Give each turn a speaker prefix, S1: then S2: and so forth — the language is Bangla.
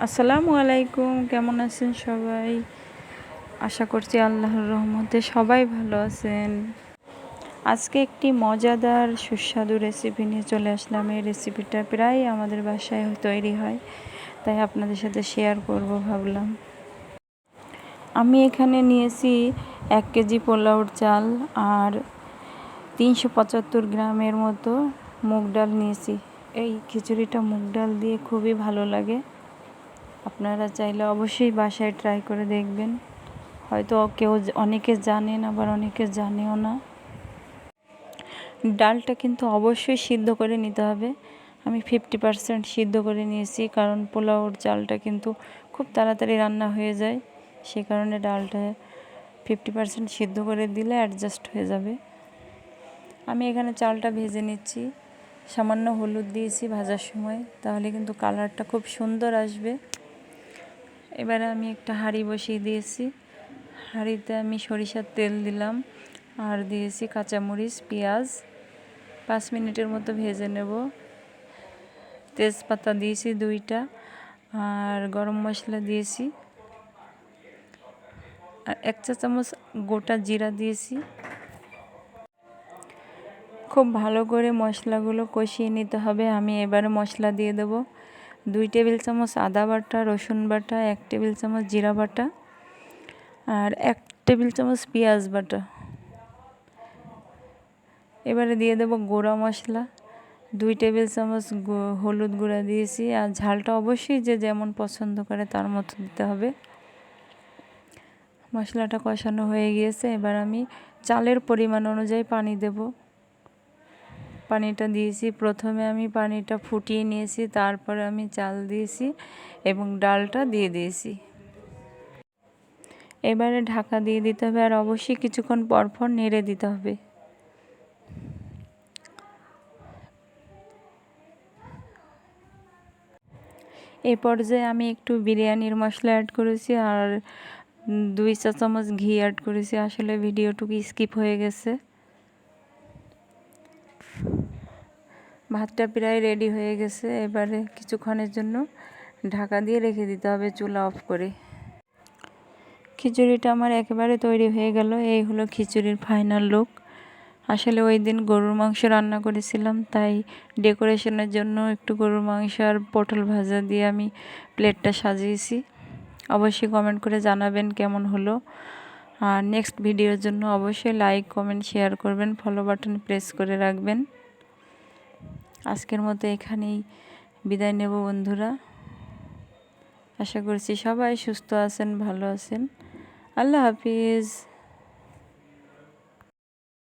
S1: আসসালামু আলাইকুম, কেমন আছেন সবাই? আশা করছি আল্লাহর রহমতে সবাই ভালো আছেন। আজকে একটি মজাদার সুস্বাদু রেসিপি নিয়ে চলে আসলাম। এই রেসিপিটা প্রায় আমাদের বাসায় তৈরি হয়, তাই আপনাদের সাথে শেয়ার করব ভাবলাম। আমি এখানে নিয়েছি 1 কেজি পোলাওর চাল আর 375 গ্রামের মতো মুগ ডাল নিয়েছি। এই খিচুড়িটা মুগ ডাল দিয়ে খুবই ভালো লাগে। আপনারা চাইলে অবশ্যই বাসায় ট্রাই করে দেখবেন। হয়তো অনেকে জানেন, আবার অনেকে জানেও না। ডালটা কিন্তু অবশ্যই সিদ্ধ করে নিতে হবে। আমি 50% সিদ্ধ করে নিয়েছি, কারণ পোলাওর চালটা কিন্তু খুব তাড়াতাড়ি রান্না হয়ে যায়। সে কারণে ডালটা 50% সিদ্ধ করে দিলে অ্যাডজাস্ট হয়ে যাবে। আমি এখানে চালটা ভেজে নিচ্ছি। সামান্য হলুদ দিয়েছি ভাজার সময়, তাহলে কিন্তু কালারটা খুব সুন্দর আসবে। এবারে আমি একটা হাঁড়ি বসিয়ে দিয়েছি। হাঁড়িতে আমি সরিষার তেল দিলাম আর দিয়েছি কাঁচামরিচ, পেঁয়াজ। 5 মিনিটের মতো ভেজে নেব। তেজপাতা দিয়েছি 2টা আর গরম মশলা দিয়েছি আর 1 চা চামচ গোটা জিরা দিয়েছি। খুব ভালো করে মশলাগুলো কষিয়ে নিতে হবে। আমি এবারে মশলা দিয়ে দেব 2 টেবিল চামচ আদা বাটা, রসুন বাটা, 1 টেবিল চামচ জিরা বাটা আর 1 টেবিল চামচ পেঁয়াজ বাটা। এবারে দিয়ে দেব গুঁড়া মশলা, 2 টেবিল চামচ হলুদ গুঁড়া দিয়েছি। আর ঝালটা অবশ্যই যে যেমন পছন্দ করে তার মতো দিতে হবে। মশলাটা কষানো হয়ে গিয়েছে। এবার আমি চালের পরিমাণ অনুযায়ী পানি দেব। পানিটা দিয়েছি, প্রথমে আমি পানিটা ফুটিয়ে নিয়েছি, তারপরে আমি চাল দিয়েছি এবং ডালটা দিয়ে দিয়েছি। এবারে ঢাকা দিয়ে দিতে হবে আর অবশ্যই কিছুক্ষণ পর পর নেড়ে দিতে হবে। এই পর্যায়ে আমি একটু বিরিয়ানির মশলা অ্যাড করেছি আর 2 চা চামচ ঘি অ্যাড করেছি। আসলে ভিডিওটুকু স্কিপ হয়ে গেছে। ভাতটা প্রায় রেডি হয়ে গেছে। এবারে কিছুক্ষণের জন্য ঢাকা দিয়ে রেখে দিতে হবে চুলা অফ করে। খিচুড়িটা আমার একেবারে তৈরি হয়ে গেল। এই হলো খিচুড়ির ফাইনাল লুক। আসলে ওই দিন গরুর মাংস রান্না করেছিলাম, তাই ডেকোরেশনের জন্য একটু গরুর মাংস আর পটল ভাজা দিয়ে আমি প্লেটটা সাজিয়েছি। অবশ্যই কমেন্ট করে জানাবেন কেমন হলো। আর নেক্সট ভিডিওর জন্য অবশ্যই লাইক, কমেন্ট, শেয়ার করবেন, ফলো বাটন প্রেস করে রাখবেন। আজকের মতো এখানেই বিদায় নেব বন্ধুরা। আশা করছি সবাই সুস্থ আছেন, ভালো আছেন। আল্লাহ হাফিজ।